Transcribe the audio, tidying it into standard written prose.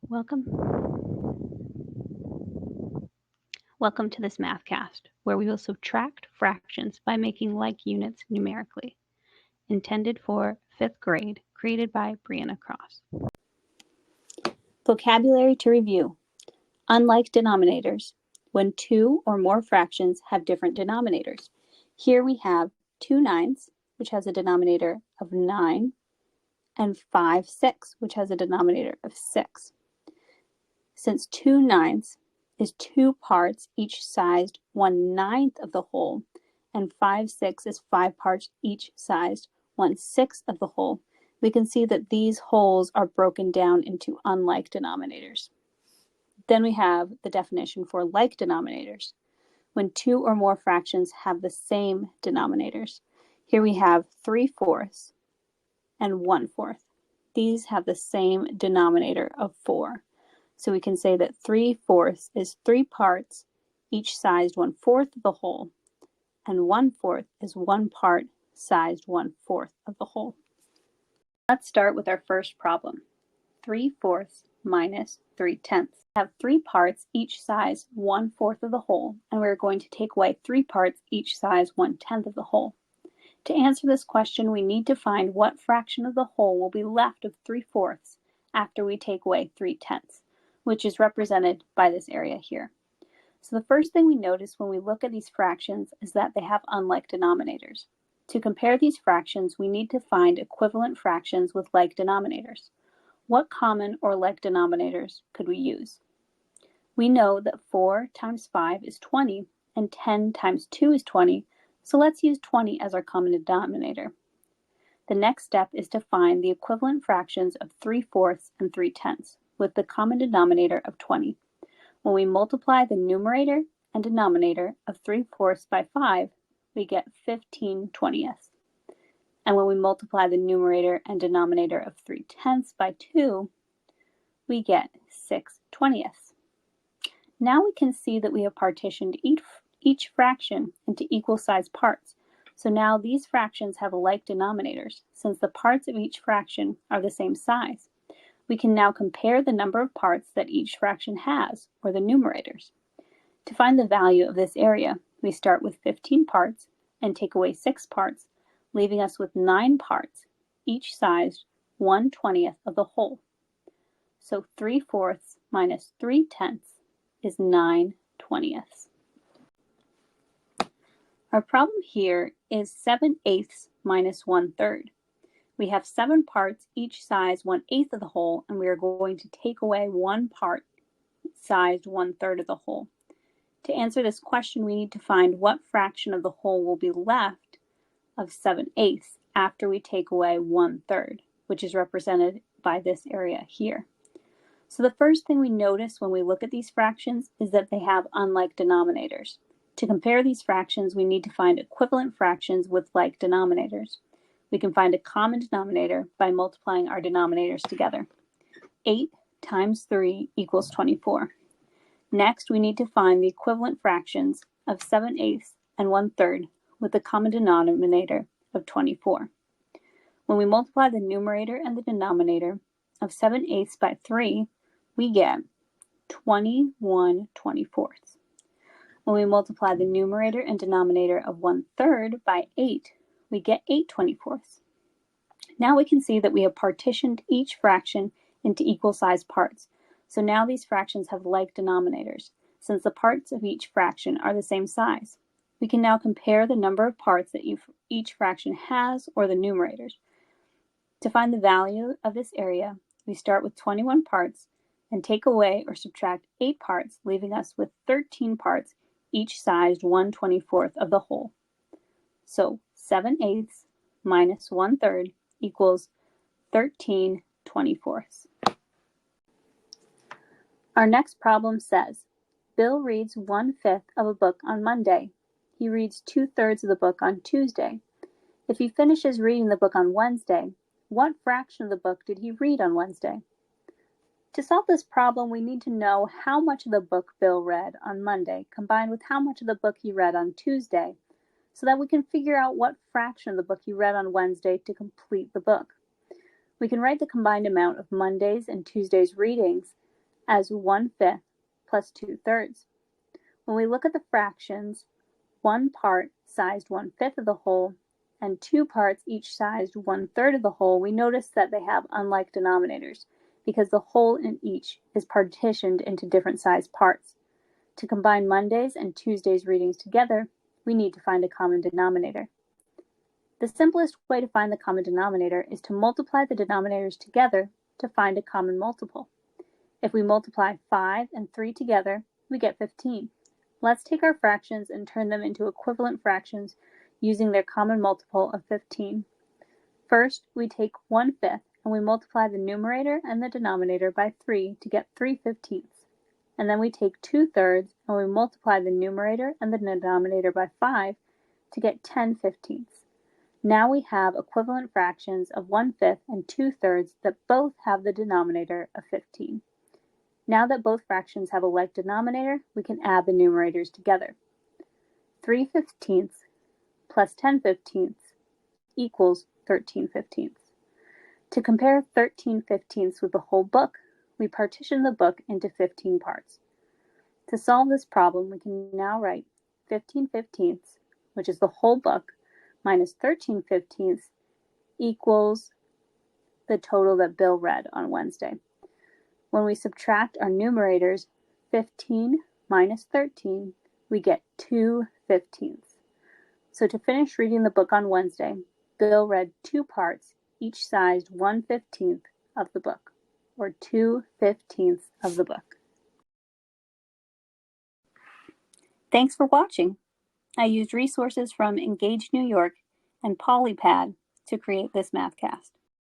Welcome. Welcome to this Mathcast, where we will subtract fractions by making like units numerically. Intended for 5th grade, created by Brianna Cross. Vocabulary to review. Unlike denominators, when two or more fractions have different denominators. Here we have 2 nines, which has a denominator of 9, and 5 6, which has a denominator of 6. Since 2 nines is 2 parts, each sized 1/9 of the whole, and 5 6 is 5 parts, each sized 1/6 of the whole, we can see that these wholes are broken down into unlike denominators. Then we have the definition for like denominators. When two or more fractions have the same denominators. Here we have 3/4 and 1/4. These have the same denominator of 4. So we can say that 3/4 is 3 parts, each sized 1/4 of the whole, and 1/4 is 1 part sized 1/4 of the whole. Let's start with our first problem. 3/4 minus 3/10. We have 3 parts, each size 1/4 of the whole, and we're going to take away 3 parts, each size 1/10 of the whole. To answer this question, we need to find what fraction of the whole will be left of 3/4 after we take away 3/10, which is represented by this area here. So the first thing we notice when we look at these fractions is that they have unlike denominators. To compare these fractions, we need to find equivalent fractions with like denominators. What common or like denominators could we use? We know that 4 times 5 is 20, and 10 times 2 is 20, so let's use 20 as our common denominator. The next step is to find the equivalent fractions of 3/4 and 3/10 with the common denominator of 20. When we multiply the numerator and denominator of 3/4 by 5, we get 15/20. And when we multiply the numerator and denominator of 3/10 by 2, we get 6/20. Now we can see that we have partitioned each fraction into equal-sized parts. So now these fractions have like denominators, since the parts of each fraction are the same size. We can now compare the number of parts that each fraction has, or the numerators. To find the value of this area, we start with 15 parts and take away 6 parts, leaving us with 9 parts, each sized 1/20 of the whole. So 3/4 minus 3/10 is 9/20. Our problem here is 7/8 minus 1/3. We have 7 parts, each size 1/8 of the whole, and we are going to take away 1 part sized 1/3 of the whole. To answer this question, we need to find what fraction of the whole will be left of 7/8 after we take away 1/3, which is represented by this area here. So the first thing we notice when we look at these fractions is that they have unlike denominators. To compare these fractions, we need to find equivalent fractions with like denominators. We can find a common denominator by multiplying our denominators together. 8 times 3 equals 24. Next, we need to find the equivalent fractions of 7/8 and 1/3 with the common denominator of 24. When we multiply the numerator and the denominator of 7/8 by 3, we get 21/24. When we multiply the numerator and denominator of 1/3 by 8, we get 8/24. Now we can see that we have partitioned each fraction into equal-sized parts. So now these fractions have like denominators, since the parts of each fraction are the same size. We can now compare the number of parts that each fraction has, or the numerators. To find the value of this area, we start with 21 parts and take away or subtract 8 parts, leaving us with 13 parts, each sized 1/24 of the whole. So 7/8 minus 1/3 equals 13/24. Our next problem says, Bill reads 1/5 of a book on Monday. He reads 2/3 of the book on Tuesday. If he finishes reading the book on Wednesday, what fraction of the book did he read on Wednesday? To solve this problem, we need to know how much of the book Bill read on Monday combined with how much of the book he read on Tuesday, so that we can figure out what fraction of the book he read on Wednesday to complete the book. We can write the combined amount of Monday's and Tuesday's readings as 1/5 plus 2/3. When we look at the fractions, one part sized 1/5 of the whole and two parts each sized 1/3 of the whole, we notice that they have unlike denominators because the whole in each is partitioned into different sized parts. To combine Monday's and Tuesday's readings together, we need to find a common denominator. The simplest way to find the common denominator is to multiply the denominators together to find a common multiple. If we multiply 5 and 3 together, we get 15. Let's take our fractions and turn them into equivalent fractions using their common multiple of 15. First, we take 1/5 and we multiply the numerator and the denominator by 3 to get 3/15. And then we take 2/3 and we multiply the numerator and the denominator by 5 to get 10/15. Now we have equivalent fractions of 1/5 and 2/3 that both have the denominator of 15. Now that both fractions have a like denominator, we can add the numerators together. 3/15 plus 10/15 equals 13/15. To compare 13/15 with the whole book, we partition the book into 15 parts. To solve this problem, we can now write 15/15, which is the whole book, minus 13/15 equals the total that Bill read on Wednesday. When we subtract our numerators, 15 minus 13, we get 2/15. So to finish reading the book on Wednesday, Bill read two parts, each sized 1/15 of the book, or 2/15 of the book. Thanks for watching. I used resources from Engage New York and Polypad to create this Mathcast.